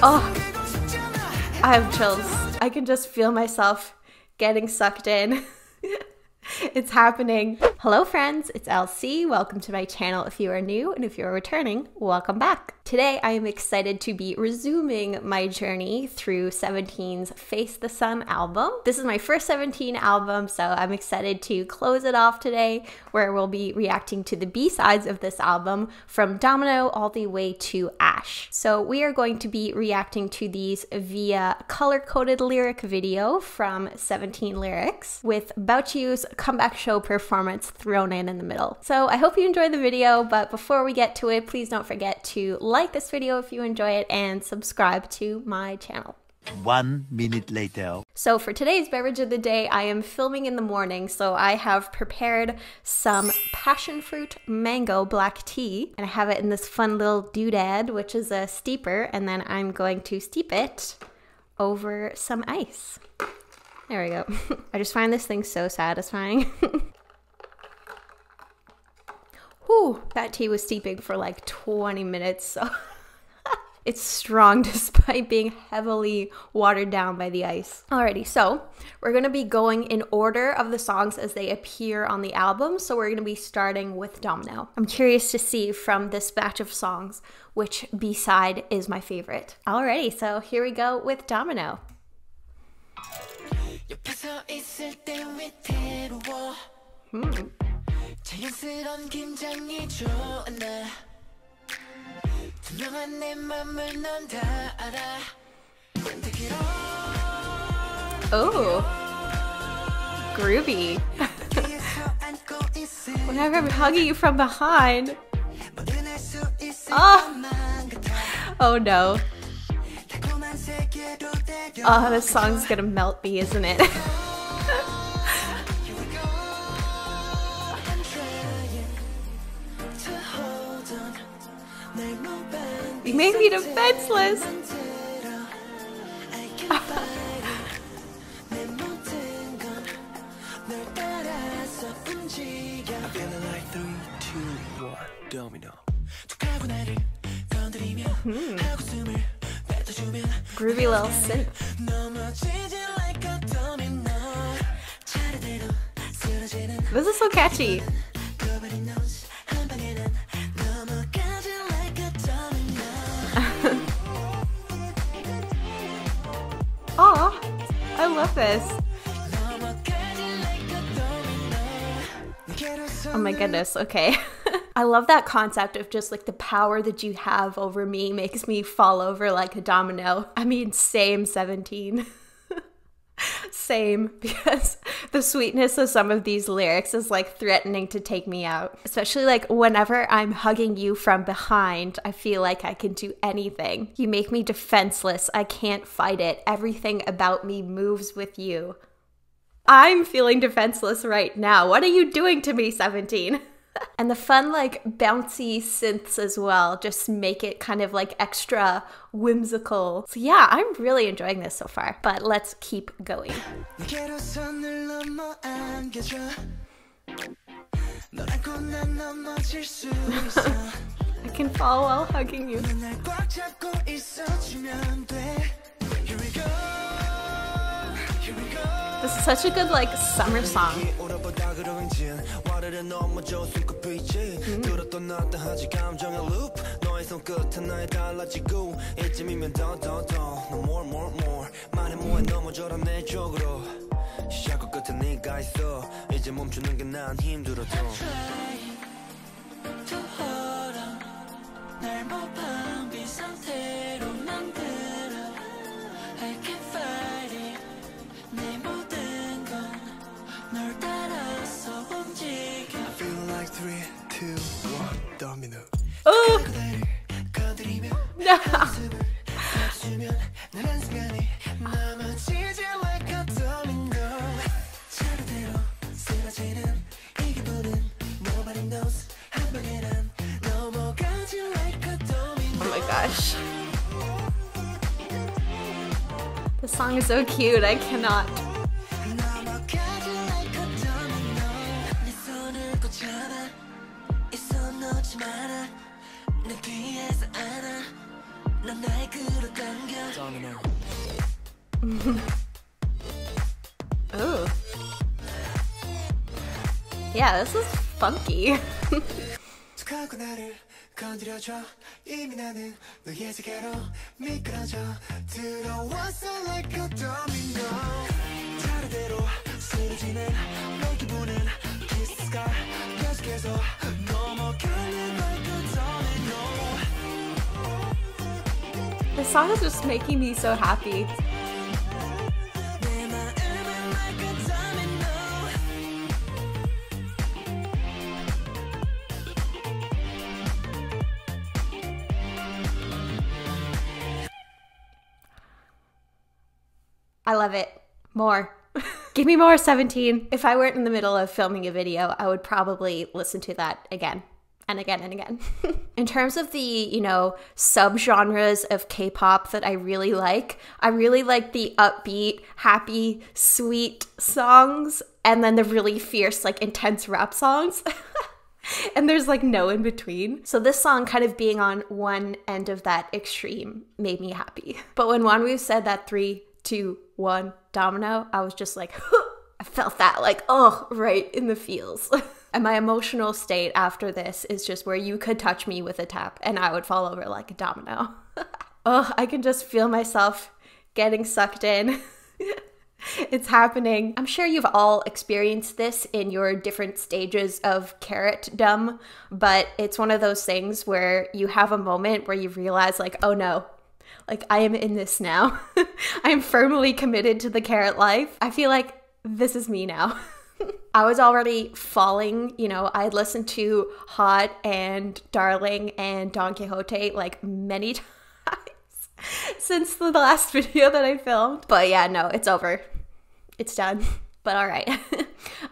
Oh, I have chills. I can just feel myself getting sucked in. It's happening. Hello friends, it's Elsie. Welcome to my channel if you are new, and if you are returning, welcome back. Today I am excited to be resuming my journey through 17's Face the Sun album. This is my first 17 album, so I'm excited to close it off today, where we'll be reacting to the B-sides of this album from Domino all the way to Ash. So we are going to be reacting to these via color-coded lyric video from 17 Lyrics, with Baoqiu's comeback show performance thrown in the middle. So I hope you enjoyed the video, but before we get to it, please don't forget to like this video if you enjoy it and subscribe to my channel. 1 minute later. So for today's beverage of the day, I am filming in the morning, so I have prepared some passion fruit mango black tea, and I have it in this fun little doodad, which is a steeper, and then I'm going to steep it over some ice. There we go. I just find this thing so satisfying. Whew, that tea was steeping for like 20 minutes, so it's strong despite being heavily watered down by the ice. Alrighty, so we're gonna be going in order of the songs as they appear on the album, so we're gonna be starting with Domino. I'm curious to see from this batch of songs which B-side is my favorite. Alrighty, so here we go with Domino. 자연스러운 긴장이 좋아 나 투명한 내 맘을 넌 다 알아. Oh, groovy. Whenever I'm hugging you from behind. Oh no. Oh, this song's gonna melt me, isn't it? You made me defenseless. Groovy little synth. This is so catchy. Oh, I love this. Oh my goodness, okay. I love that concept of just like the power that you have over me makes me fall over like a domino. I mean, same 17. Same, because the sweetness of some of these lyrics is like threatening to take me out. Especially like whenever I'm hugging you from behind, I feel like I can do anything. You make me defenseless. I can't fight it. Everything about me moves with you. I'm feeling defenseless right now. What are you doing to me, 17? And the fun like bouncy synths as well just make it kind of like extra whimsical. So yeah, I'm really enjoying this so far, but let's keep going. I can fall while hugging you. This is such a good like summer song. Domino. Oh! No! Oh my gosh. The song is so cute, I cannot. 끌어당겨 Domino. Ooh. Yeah, this is funky. 툭하고 나를 건드려줘 이미 나는 너의 세계로 미끄러져 들어왔어 like a domino 다르대로 쓰러지는 내 기분은 kiss the sky 계속해서 넘어가는 like a domino. This song is just making me so happy. 내 마음은 like a domino. I love it. More. Give me more 17. If I weren't in the middle of filming a video, I would probably listen to that again and again and again. In terms of the, you know, subgenres of K-pop that I really like the upbeat, happy, sweet songs, and then the really fierce, like intense rap songs. And there's like no in between. So this song kind of being on one end of that extreme made me happy. But when Wonwoo said that 3, 2, 1 domino, I was just like, I felt that like, oh, right in the feels. And my emotional state after this is just where you could touch me with a tap and I would fall over like a domino. Oh, I can just feel myself getting sucked in. It's happening. I'm sure you've all experienced this in your different stages of carrotdom, but it's one of those things where you have a moment where you realize like, oh no, like I am in this now. I am firmly committed to the carrot life. I feel like this is me now. I was already falling, you know, I had listened to Hot and Darling and Don Quixote like many times since the last video that I filmed. But yeah, no, it's over. It's done. But all right.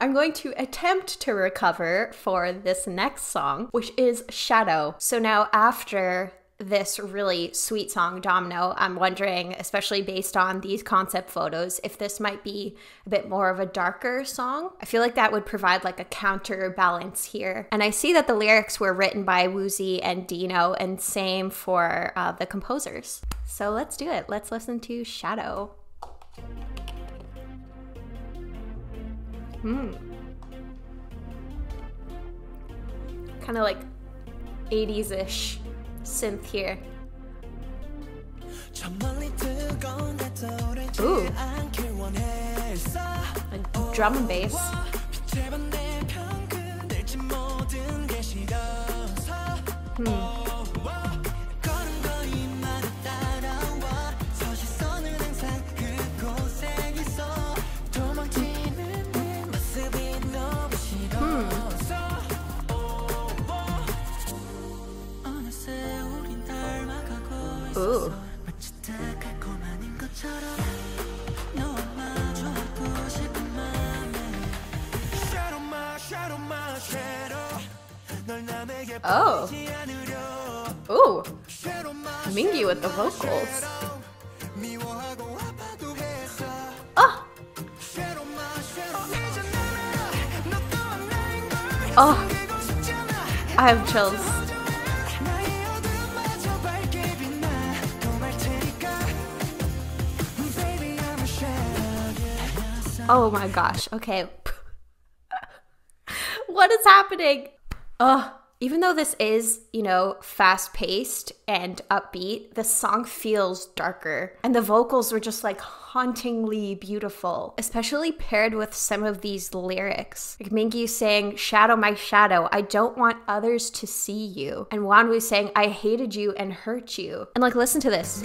I'm going to attempt to recover for this next song, which is Shadow. So now after this really sweet song, Domino, I'm wondering, especially based on these concept photos, if this might be a bit more of a darker song. I feel like that would provide like a counterbalance here. And I see that the lyrics were written by Woozi and Dino, and same for the composers. So let's do it. Let's listen to Shadow. Kind of like 80s-ish synth here. Ooh. Like drum and bass. Ooh. Oh. Ooh. Mingyu with the vocals. Oh. Oh. I have chills. Oh my gosh, okay. What is happening? Ugh. Even though this is, you know, fast-paced and upbeat, the song feels darker. And the vocals were just like hauntingly beautiful, especially paired with some of these lyrics. Like Mingyu saying, "Shadow, my shadow, I don't want others to see you." And Wonwoo saying, "I hated you and hurt you." And like, listen to this.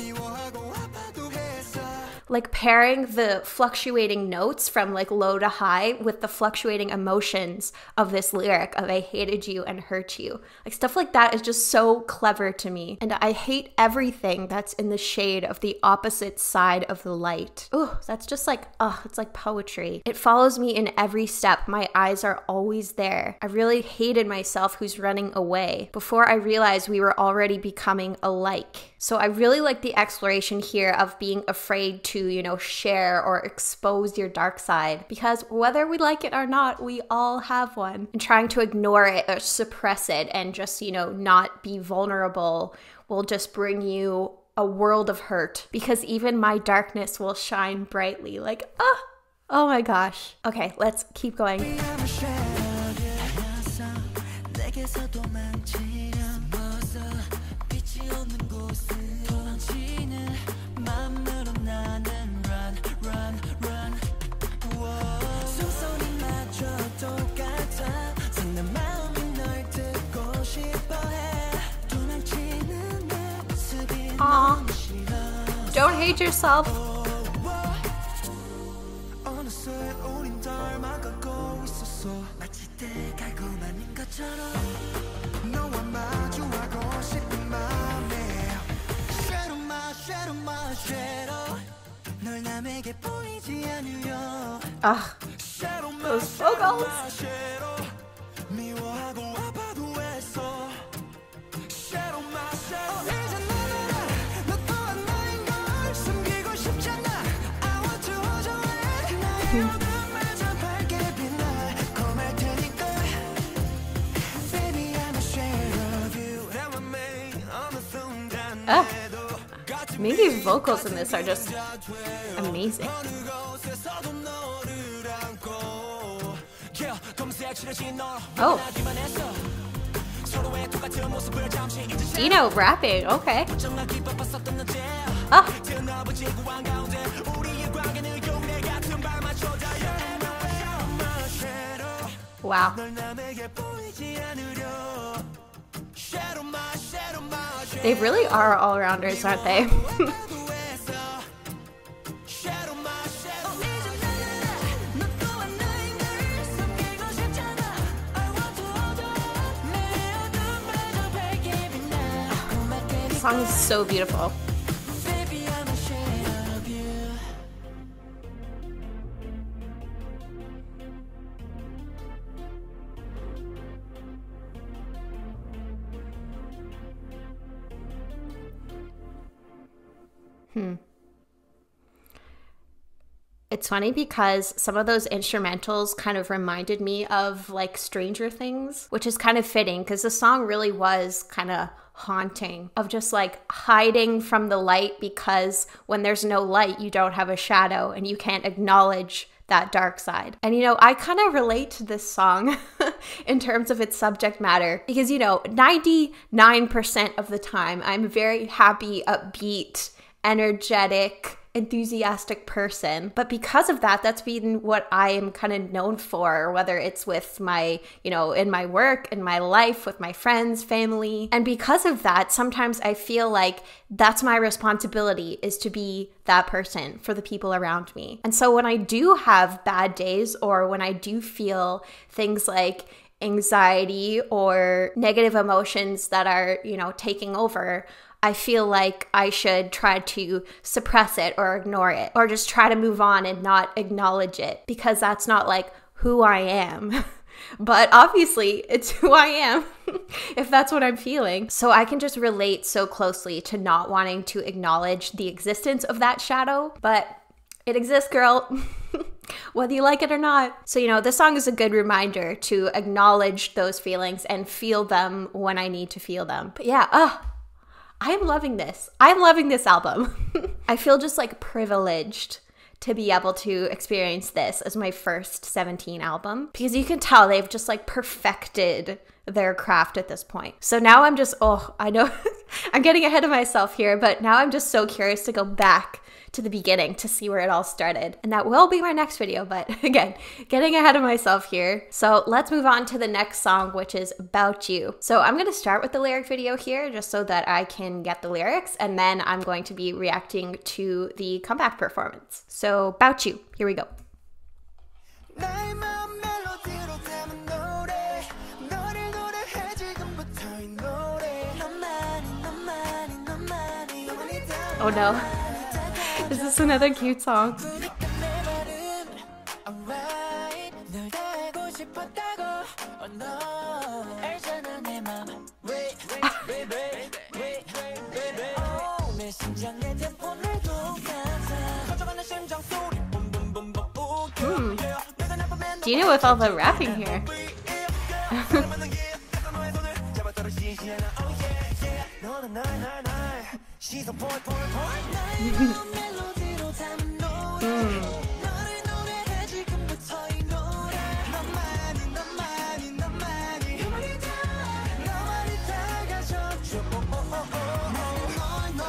Like pairing the fluctuating notes from like low to high with the fluctuating emotions of this lyric of "I hated you and hurt you." Like stuff like that is just so clever to me. And I hate everything that's in the shade of the opposite side of the light. Ooh, that's just like, it's like poetry. It follows me in every step. My eyes are always there. I really hated myself who's running away before I realized we were already becoming alike. So I really like the exploration here of being afraid to, you know, share or expose your dark side, because whether we like it or not, we all have one. And trying to ignore it or suppress it and just, you know, not be vulnerable will just bring you a world of hurt because even my darkness will shine brightly. Like, ah, oh my gosh. Okay, let's keep going. I'm a shadow 되어서 내게서 도망치려 벗어 빛이 없는 곳을 도망치는 마음으로 나는 run run run 숨소리마저 똑같아 내 마음이 널 듣고 싶어해 도망치는 내 모습이 너무 싫어 Don't hate yourself. 어느새 우린 닮아가고 있었어 마치 때가 고만인 것처럼 너와 마주하고 싶은 맘에 Shadow my shadow my shadow 널 남에게 보이지 않으려 Ugh, those vocals. 미워하고 아파도 했어 Shadow my shadow 이제 너는 너 또한 너인 걸 숨기고 싶잖아 I want to hold your hand 나의 어둠을 저 밝게 빛나 고말 테니까 Baby I'm a shade of you 내맘 매일 어느 순간 내도 Mingy's vocals in this are just amazing. 어느 곳에서도 너를 안고 검색 칠해진 너 Oh, 하기만 했어 서로의 똑같은 모습을 잠시 잊으시 Dino rapping. Okay. 정확히 바빴었던 낮에 Ah, 드넓은 지구왕 가운데 우리의 관계는 용례 같은 발맞춰 wow. 널 남에게 보이지 않으려 Shadow my shadow my shadow They really are all-rounders, aren't they? Shadow my shadow 이제 나는 너 또한 나인 걸 숨기고 싶잖아 I want to hold you 내 어둠을 저 밝게 빛나 고말 The 테니까 song is so beautiful. Baby I'm a shade of you It's funny because some of those instrumentals kind of reminded me of like Stranger Things, which is kind of fitting because the song really was kind of haunting, of just like hiding from the light because when there's no light, you don't have a shadow and you can't acknowledge that dark side. And you know, I kind of relate to this song in terms of its subject matter because, you know, 99% of the time I'm a very happy, upbeat, energetic, enthusiastic person. But because of that, that's been what I am kind of known for, whether it's with my, you know, in my work, in my life, with my friends, family. And because of that, sometimes I feel like that's my responsibility, is to be that person for the people around me. And so when I do have bad days, or when I do feel things like anxiety or negative emotions that are, you know, taking over, I feel like I should try to suppress it or ignore it, or just try to move on and not acknowledge it, because that's not like who I am. But obviously it's who I am if that's what I'm feeling. So I can just relate so closely to not wanting to acknowledge the existence of that shadow, but it exists, girl. Whether you like it or not. So, you know, this song is a good reminder to acknowledge those feelings and feel them when I need to feel them. But yeah, I'm loving this. I'm loving this album. I feel just like privileged to be able to experience this as my first 17 album, because you can tell they've just like perfected their craft at this point. So now I'm just, I know I'm getting ahead of myself here, but now I'm just so curious to go back to the beginning to see where it all started. And that will be my next video, but again, getting ahead of myself here. So let's move on to the next song, which is About You. So I'm gonna start with the lyric video here just so that I can get the lyrics, and then I'm going to be reacting to the comeback performance. So About You, here we go. 나의 마음 멜로디로 담은 노래 너를 노래해 지금부터 이 노래 너만이 너만이 너만이 너만이 다 Oh no. Is this another cute song? 그니까 내 말은 alright 널 다 알고 싶었다고 oh no 알잖아 내 맘 wait oh 내 심장 내 템포를 똑같아 커져가는 심장 소리 붐붐붐붐 내가 나쁘면 Gina with all the rapping here. 너는 날 시선 point point point 나의 마음 멜로디로 담은 노래 너를 노래해 지금부터 이 노래 너만이 너만이 너만이 너만이 다 너만이 다가져줘 나는 널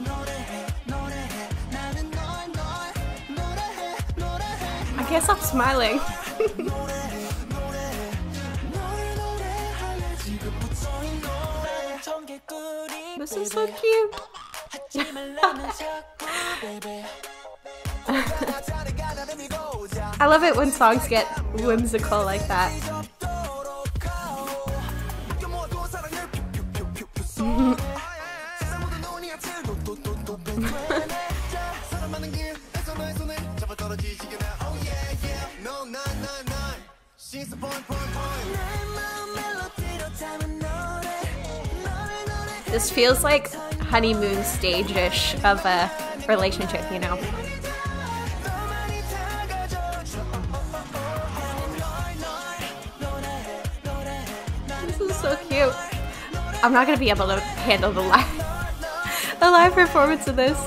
노래해 노래해 나는 널 노래해 노래해 I can't stop smiling. This is so cute. I love it when songs get whimsical like that. This feels like honeymoon stage-ish of a relationship, you know? This is so cute. I'm not gonna be able to handle the live performance of this.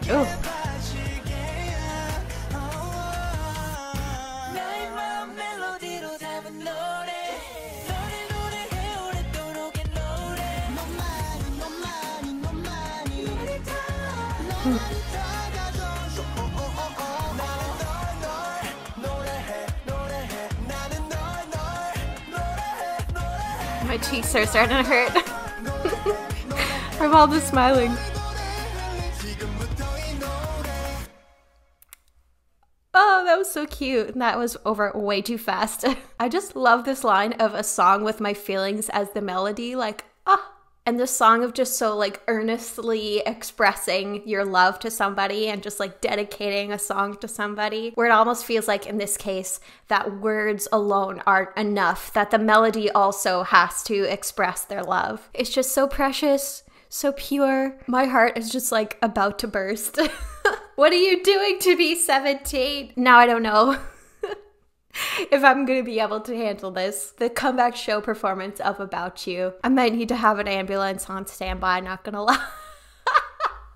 Ooh. My cheeks are starting to hurt from all the smiling. Oh, that was so cute. And that was over way too fast. I just love this line of a song with my feelings as the melody, like, ah. And this song of just so like earnestly expressing your love to somebody and just like dedicating a song to somebody, where it almost feels like in this case that words alone aren't enough, that the melody also has to express their love. It's just so precious, so pure. My heart is just like about to burst. What are you doing to me, 17? Now I don't know if I'm gonna be able to handle this. The comeback show performance of About You. I might need to have an ambulance on standby, not gonna lie.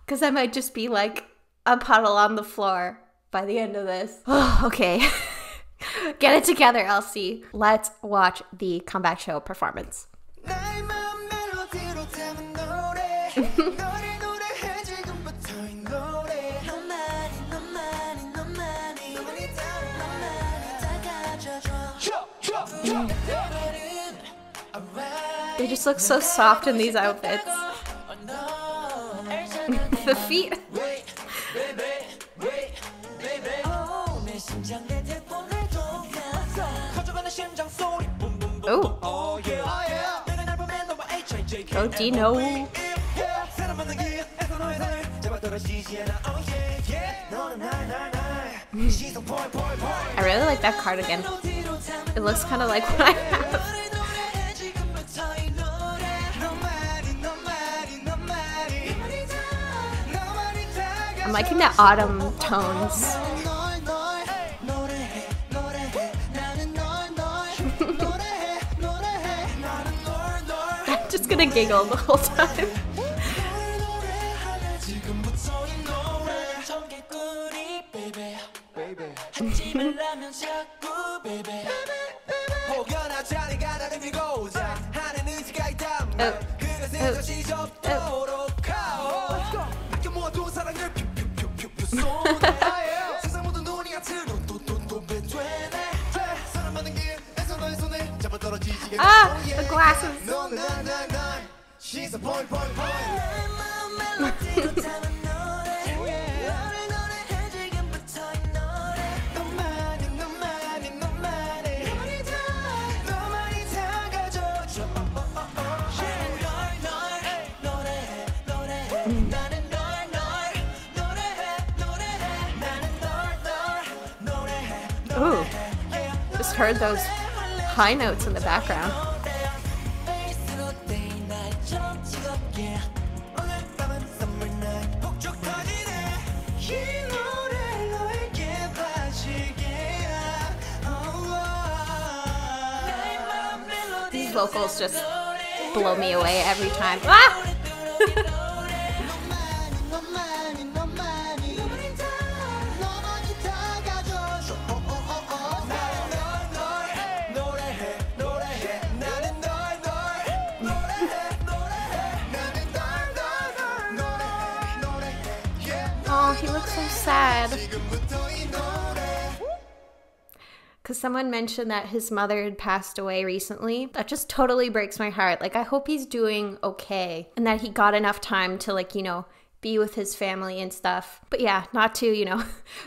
Because I might just be like a puddle on the floor by the end of this. Oh, okay. Get it together, Elsie. Let's watch the comeback show performance. They just look so soft in these outfits. The feet. Oh. Oh, Dino. I really like that cardigan. It looks kind of like what I have. I'm liking the autumn tones. I'm just gonna giggle the whole time. Ah, the glasses. Ooh, just heard those high notes in the background. His vocals just blow me away every time. Ah! Oh, he looks so sad. Because someone mentioned that his mother had passed away recently. That just totally breaks my heart. Like, I hope he's doing okay and that he got enough time to, like, you know, be with his family and stuff. But yeah, not to, you know,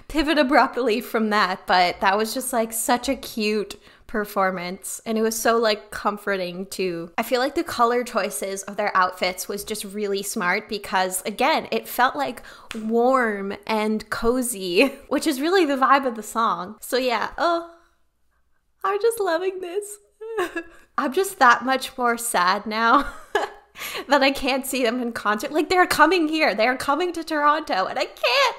pivot abruptly from that. But that was just like such a cute performance, and it was so like comforting too. I feel like the color choices of their outfits was just really smart because again, it felt like warm and cozy, which is really the vibe of the song. So yeah, oh, I'm just loving this. I'm just that much more sad now that I can't see them in concert. Like, they're coming here, they're coming to Toronto, and I can't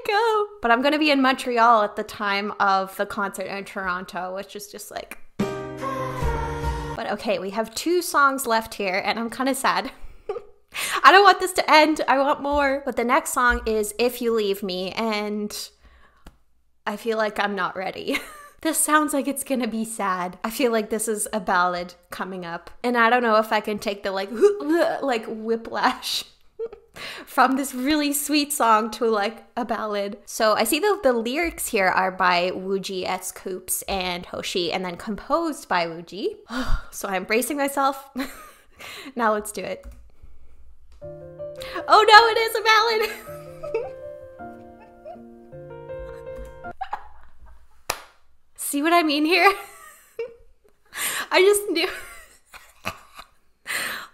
go. But I'm gonna be in Montreal at the time of the concert in Toronto, which is just like... But okay, we have 2 songs left here, and I'm kind of sad. I don't want this to end, I want more. But the next song is If You Leave Me, and I feel like I'm not ready. This sounds like it's gonna be sad. I feel like this is a ballad coming up, and I don't know if I can take the like whiplash from this really sweet song to like a ballad. So I see the lyrics here are by Wooji S. Coops and Hoshi, and then composed by Wooji. So I'm bracing myself. Now let's do it. Oh no, it is a ballad. See what I mean here? I just knew.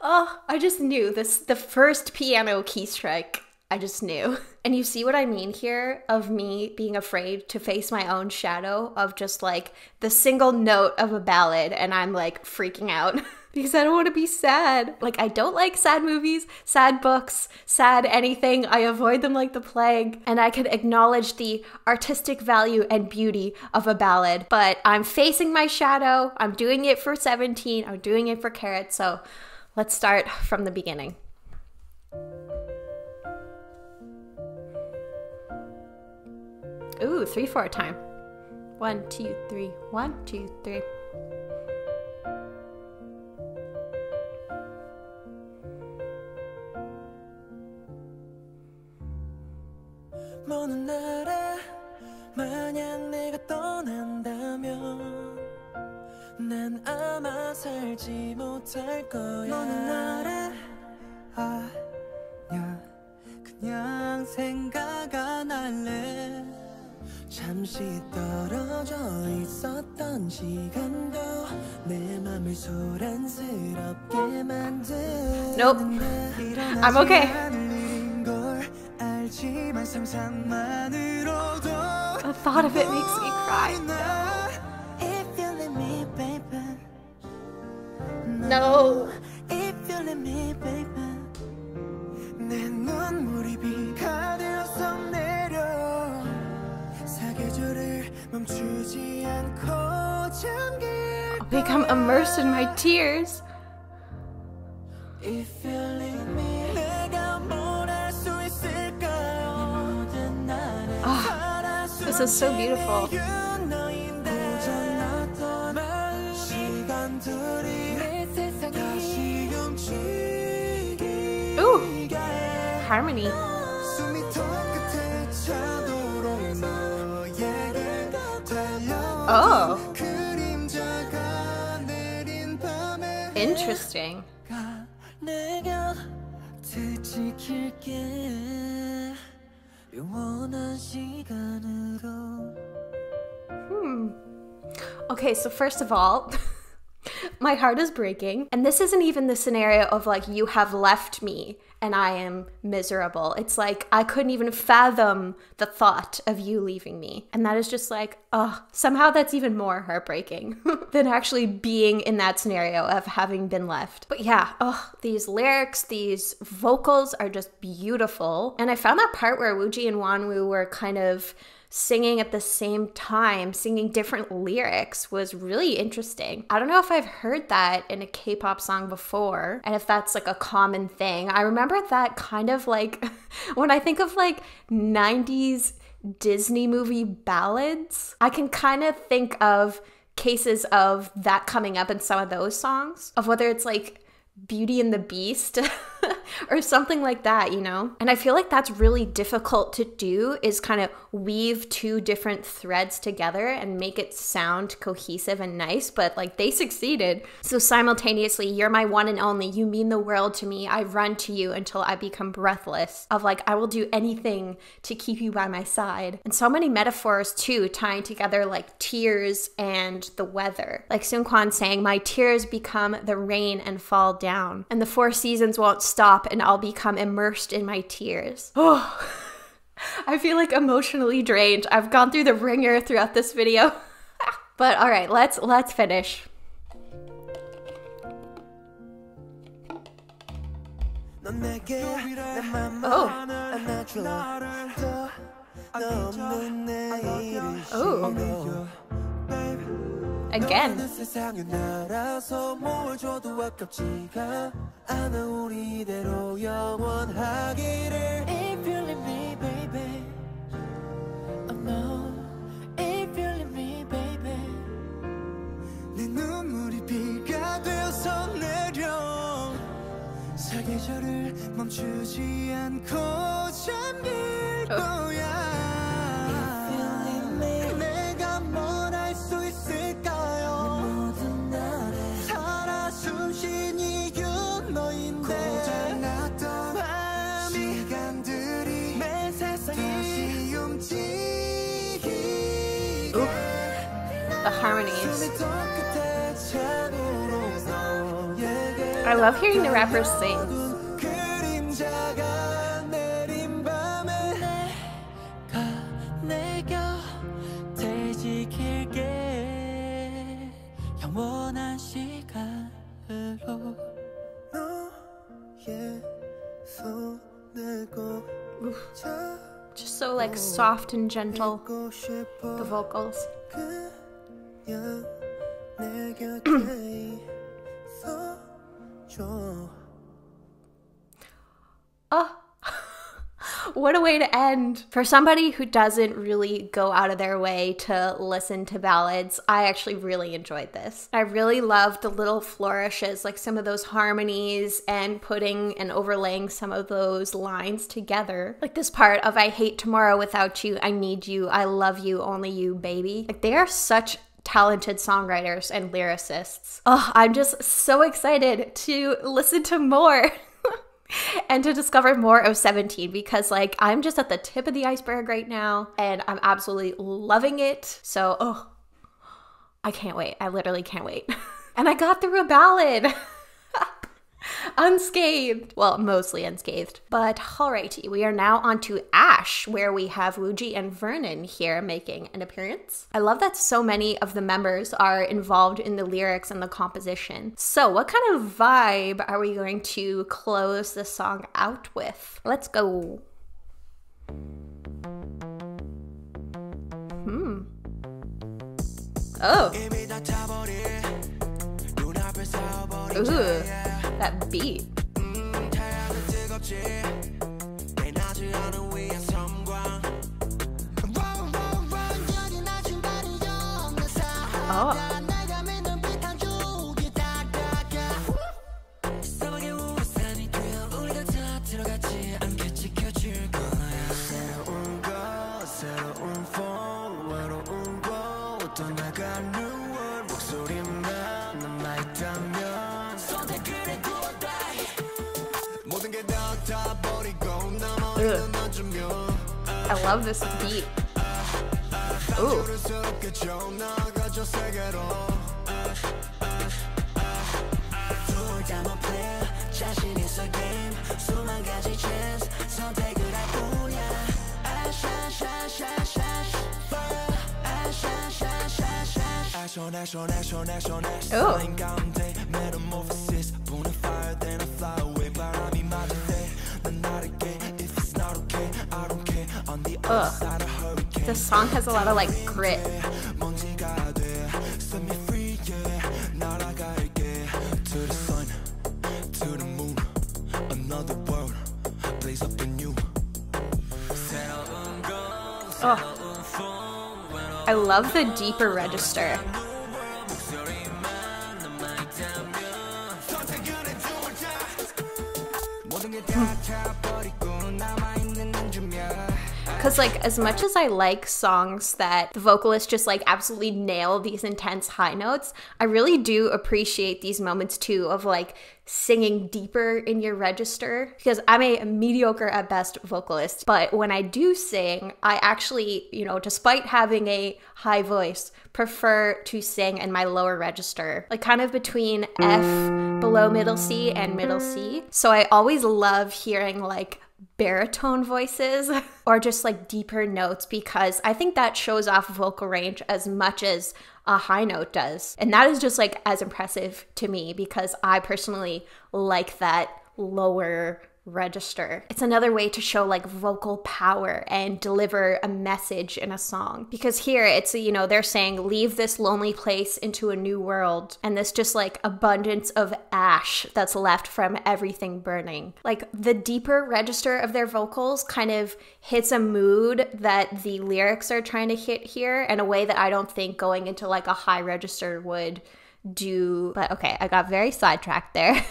Oh, I just knew this, the first piano key strike, I just knew. And you see what I mean here of me being afraid to face my own shadow of just like the single note of a ballad, and I'm like freaking out because I don't want to be sad. Like, I don't like sad movies, sad books, sad anything. I avoid them like the plague. And I could acknowledge the artistic value and beauty of a ballad, but I'm facing my shadow. I'm doing it for 17. I'm doing it for Carrot. So let's start from the beginning. Ooh, 3/4 time. 1, 2, 3. 1, 2, 3. 먼 나라 만약 내가 떠난다면 난 아마 살지 못할 거야. 먼 나라 아냐 그냥 생각 안 할래. 잠시 떨어져 있었던 시간도 내 맘을 소란스럽게 만든. Nope. I'm okay. The thought of it makes me cry. No. I'll become immersed in my tears. This is so beautiful. Ooh, harmony. Oh, interesting. Okay, so first of all, my heart is breaking. And this isn't even the scenario of like, you have left me and I am miserable. It's like, I couldn't even fathom the thought of you leaving me. And that is just like, oh, somehow that's even more heartbreaking than actually being in that scenario of having been left. But yeah, oh, these lyrics, these vocals are just beautiful. And I found that part where Wooji and Wanwoo were kind of singing at the same time, singing different lyrics was really interesting. I don't know if I've heard that in a K-pop song before and if that's like a common thing. I remember that kind of like when I think of like 90s Disney movie ballads, I can kind of think of cases of that coming up in some of those songs, of whether it's like Beauty and the Beast or something like that, you know? And I feel like that's really difficult to do, is kind of weave two different threads together and make it sound cohesive and nice, but like they succeeded. So simultaneously, you're my one and only, you mean the world to me, I run to you until I become breathless, of like, I will do anything to keep you by my side. And so many metaphors too, tying together like tears and the weather. Like Seungkwan saying, my tears become the rain and fall down, and the four seasons won't stop and I'll become immersed in my tears. Oh, I feel like emotionally drained. I've gone through the ringer throughout this video. But all right, let's finish. Oh. Again. 사계절을 멈추지 않고 잠길 거야. 내가 뭘 할 수 있을까요? 모든 날에 살아 숨쉰 이유 너인데 고장났던 밤이 시간들이 매 세상에 다시 움직이게. The harmonies. I love hearing the rappers sing. Just so like soft and gentle, the vocals. Oh, what a way to end. For somebody who doesn't really go out of their way to listen to ballads, I actually really enjoyed this. I really loved the little flourishes, like some of those harmonies and putting and overlaying some of those lines together. Like this part of I hate tomorrow without you, I need you, I love you, only you, baby. Like they are such talented songwriters and lyricists. Oh, I'm just so excited to listen to more and to discover more of 17, because like I'm just at the tip of the iceberg right now and I'm absolutely loving it. So, oh, I can't wait. I literally can't wait. And I got through a ballad. Unscathed. Well, mostly unscathed. But alrighty, we are now on to Ash, where we have Wooji and Vernon here making an appearance. I love that so many of the members are involved in the lyrics and the composition. So what kind of vibe are we going to close the song out with? Let's go. Oh. Ooh, that beat. Oh. I love this beat. Ooh. Ugh. This song has a lot of like grit. 먼지가 돼 set me free yeah 날아갈게 to the sun to the moon another world blaze up anew Oh. I love the deeper register. Because like as much as I like songs that the vocalists just like absolutely nail these intense high notes, I really do appreciate these moments too of like singing deeper in your register, because I'm a mediocre at best vocalist, but when I do sing, I actually, you know, despite having a high voice, prefer to sing in my lower register, like kind of between F below middle C and middle C. So I always love hearing like baritone voices or just like deeper notes, because I think that shows off vocal range as much as a high note does. And that is just like as impressive to me because I personally like that lower register. It's another way to show like vocal power and deliver a message in a song, because here it's, you know, they're saying leave this lonely place into a new world, and this just like abundance of ash that's left from everything burning. Like the deeper register of their vocals kind of hits a mood that the lyrics are trying to hit here in a way that I don't think going into like a high register would do. But okay, I got very sidetracked there.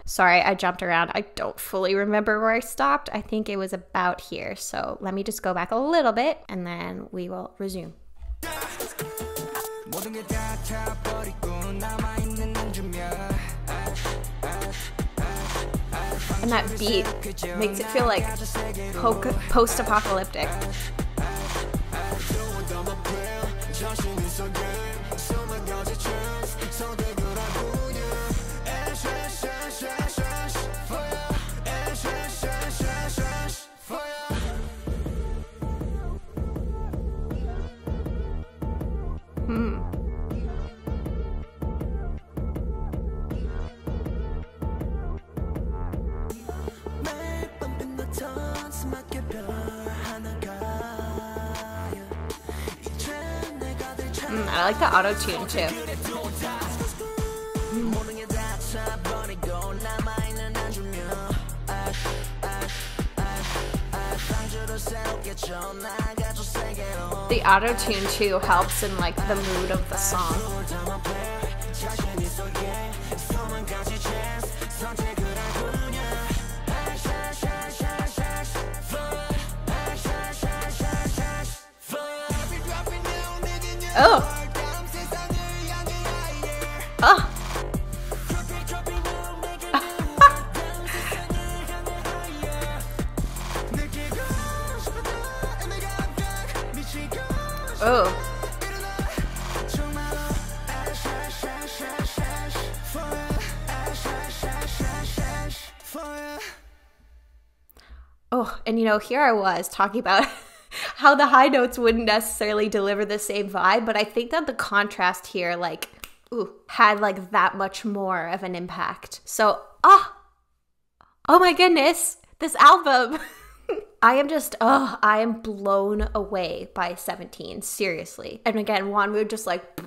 Sorry, I jumped around. I don't fully remember where I stopped. I think it was about here. So let me just go back a little bit and then we will resume. And that beat makes it feel like post-apocalyptic. I like the auto-tune too. The auto-tune too helps in like the mood of the song. Oh! Oh! Oh. Oh, and you know, here I was talking about how the high notes wouldn't necessarily deliver the same vibe, but I think that the contrast here, like, had like that much more of an impact. So, oh my goodness, this album. I am blown away by 17, seriously. And again, Wonwoo just like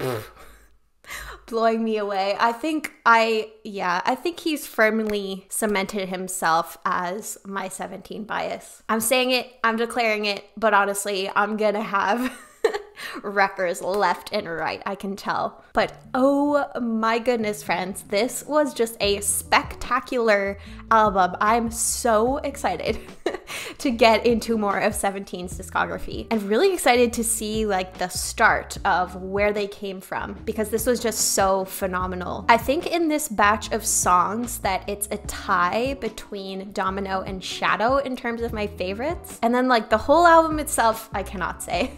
blowing me away. I think he's firmly cemented himself as my 17 bias. I'm saying it, I'm declaring it, but honestly, I'm gonna have wreckers left and right, I can tell. But oh my goodness, friends, this was just a spectacular album. I'm so excited to get into more of 17's discography. I'm really excited to see like the start of where they came from, because this was just so phenomenal. I think in this batch of songs that it's a tie between Domino and Shadow in terms of my favorites. And then like the whole album itself, I cannot say.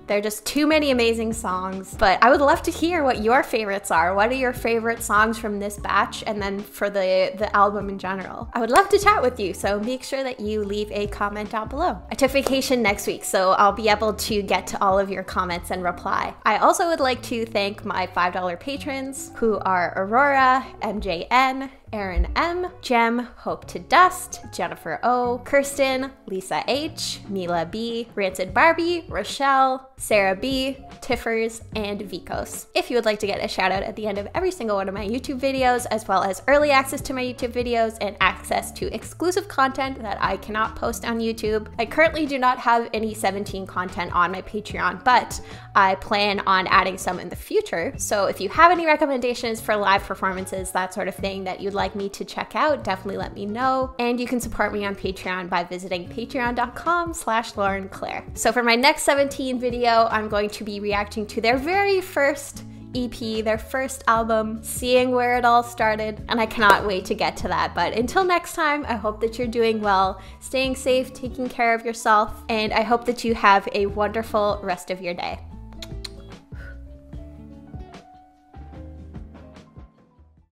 There are just too many amazing songs, but I would love to hear what your favorites are. What are your favorite songs from this batch, and then for the album in general? I would love to chat with you, so make sure that you leave a comment down below. I took vacation next week, so I'll be able to get to all of your comments and reply. I also would like to thank my $5 patrons, who are Aurora, MJN, Aaron M, Jem, Hope to Dust, Jennifer O, Kirsten, Lisa H, Mila B, Rancid Barbie, Rochelle, Sarah B, Tiffers, and Vikos. If you would like to get a shout out at the end of every single one of my YouTube videos, as well as early access to my YouTube videos and access to exclusive content that I cannot post on YouTube, I currently do not have any 17 content on my Patreon, but I plan on adding some in the future. So if you have any recommendations for live performances, that sort of thing that you'd like me to check out, definitely let me know. And you can support me on Patreon by visiting patreon.com/LaurenClaire. So for my next 17 video, I'm going to be reacting to their very first EP, their first album, seeing where it all started, and I cannot wait to get to that. But until next time, I hope that you're doing well, staying safe, taking care of yourself, and I hope that you have a wonderful rest of your day.